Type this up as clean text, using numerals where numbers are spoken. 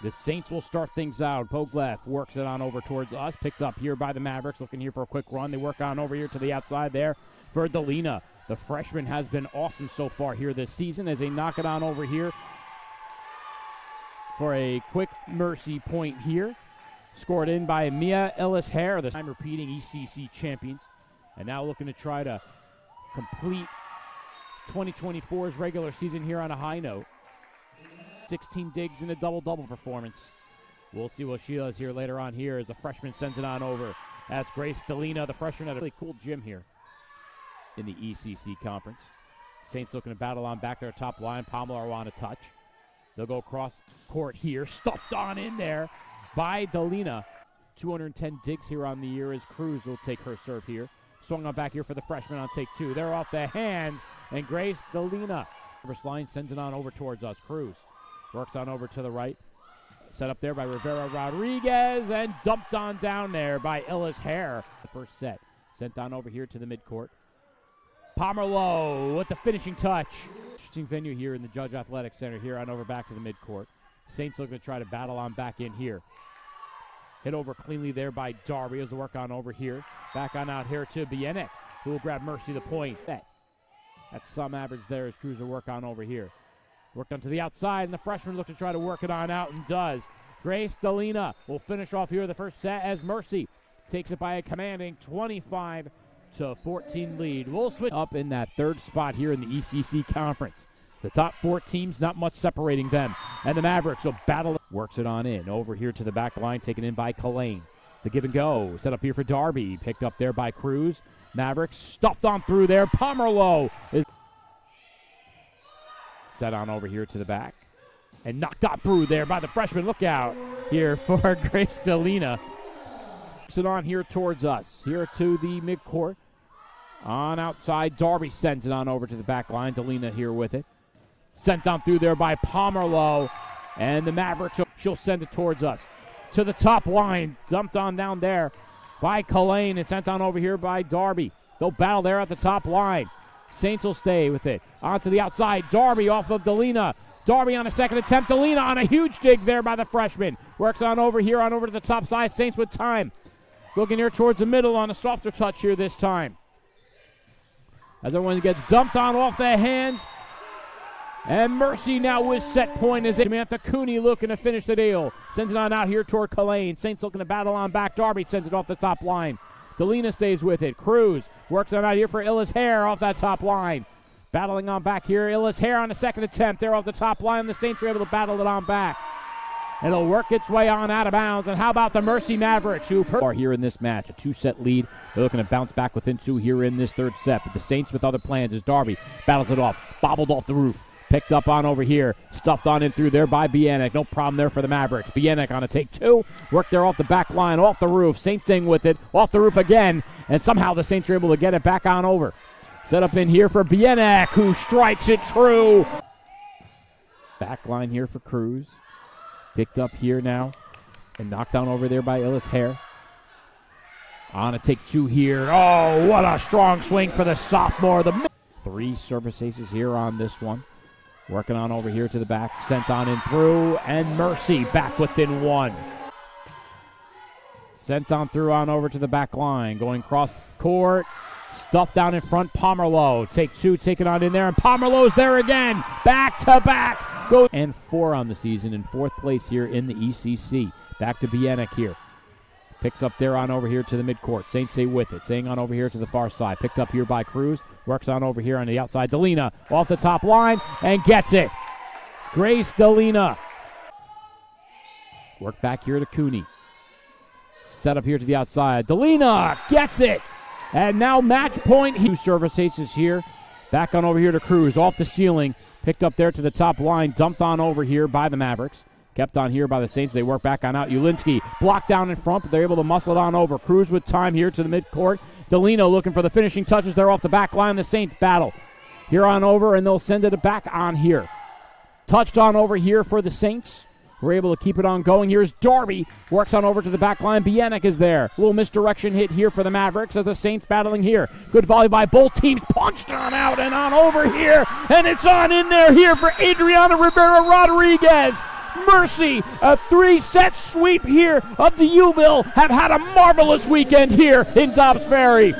The Saints will start things out. Pogleff works it on over towards us. Picked up here by the Mavericks. Looking here for a quick run. They work on over here to the outside there for Delina. The freshman has been awesome so far here this season as they knock it on over here for a quick mercy point here. Scored in by Mia Ellis-Hare, the time repeating ECC champions. And now looking to try to complete 2024's regular season here on a high note. 16 digs in a double-double performance. We'll see what she does here later on here as the freshman sends it on over. That's Grace Delina, the freshman at a really cool gym here in the ECC conference. Saints looking to battle on back their top line. Pomelo on a touch. They'll go across court here. Stuffed on in there by Delina. 210 digs here on the year as Cruz will take her serve here. Swung on back here for the freshman on take two. They're off the hands, and Grace Delina. First line sends it on over towards us. Cruz works on over to the right. Set up there by Rivera Rodriguez and dumped on down there by Ellis-Hare. The first set sent on over here to the midcourt. Pomerleau with the finishing touch. Interesting venue here in the Judge Athletic Center here on over back to the midcourt. Saints looking to try to battle on back in here. Hit over cleanly there by Darby as they work on over here. Back on out here to Bienek, who will grab Mercy the point. That's some average there as Cruz will work on over here. Worked on to the outside, and the freshman looks to try to work it on out and does. Grace Delina will finish off here the first set as Mercy takes it by a commanding 25-14 lead. We'll switch up in that third spot here in the ECC conference. The top four teams, not much separating them. And the Mavericks will battle. Works it on in. Over here to the back line, taken in by Kalane. The give and go. Set up here for Darby. Picked up there by Cruz. Mavericks stuffed on through there. Pomerleau is set on over here to the back. And knocked out through there by the freshman. Look out here for Grace Delina. It on here towards us. Here to the midcourt. On outside, Darby sends it on over to the back line. Delina here with it. Sent on through there by Pomerleau. And the Mavericks, she'll send it towards us. To the top line. Dumped on down there by Kalane and sent on over here by Darby. They'll battle there at the top line. Saints will stay with it. On to the outside. Darby off of Delina. Darby on a second attempt. Delina on a huge dig there by the freshman. Works on over here, on over to the top side. Saints with time. Looking here towards the middle on a softer touch here this time. As everyone gets dumped on off the hands. And Mercy now with set point as Samantha Cooney looking to finish the deal. Sends it on out here toward Kalane. Saints looking to battle on back. Darby sends it off the top line. Delina stays with it. Cruz works on out here for Ellis-Hare off that top line. Battling on back here. Ellis-Hare on the second attempt. They're off the top line. The Saints are able to battle it on back. It'll work its way on out of bounds. And how about the Mercy Mavericks, who are here in this match? A two-set lead. They're looking to bounce back within two here in this third set. But the Saints with other plans as Darby battles it off. Bobbled off the roof. Picked up on over here. Stuffed on in through there by Bienek. No problem there for the Mavericks. Bienek on a take two. Worked there off the back line, off the roof. Saints staying with it. Off the roof again. And somehow the Saints are able to get it back on over. Set up in here for Bienek, who strikes it true. Back line here for Cruz. Picked up here now. And knocked down over there by Ellis-Hare. On a take two here. Oh, what a strong swing for the sophomore. Three service aces here on this one. Working on over here to the back. Sent on in through. And Mercy back within one. Sent on through on over to the back line. Going cross court. Stuffed down in front. Pomerleau. Take two. Taken on in there. And Pomerleau's there again. Back to back. And 4 on the season in fourth place here in the ECC. Back to Bienek here. Picks up there on over here to the midcourt. Saints stay with it. Staying on over here to the far side. Picked up here by Cruz. Works on over here on the outside. Delina off the top line and gets it. Grace Delina. Work back here to Cooney. Set up here to the outside. Delina gets it. And now match point. Two service aces here. Back on over here to Cruz. Off the ceiling. Picked up there to the top line. Dumped on over here by the Mavericks. Kept on here by the Saints. They work back on out. Ulinski blocked down in front, but they're able to muscle it on over. Cruz with time here to the midcourt. Delino looking for the finishing touches. They're off the back line. The Saints battle here on over, and they'll send it back on here. Touched on over here for the Saints. We're able to keep it on going. Here's Darby. Works on over to the back line. Bienek is there. A little misdirection hit here for the Mavericks as the Saints battling here. Good volley by both teams. Punched on out and on over here. And it's on in there here for Adriana Rivera Rodriguez. mercy. A 3-set sweep here of the Youville have had a marvelous weekend here in Dobbs Ferry.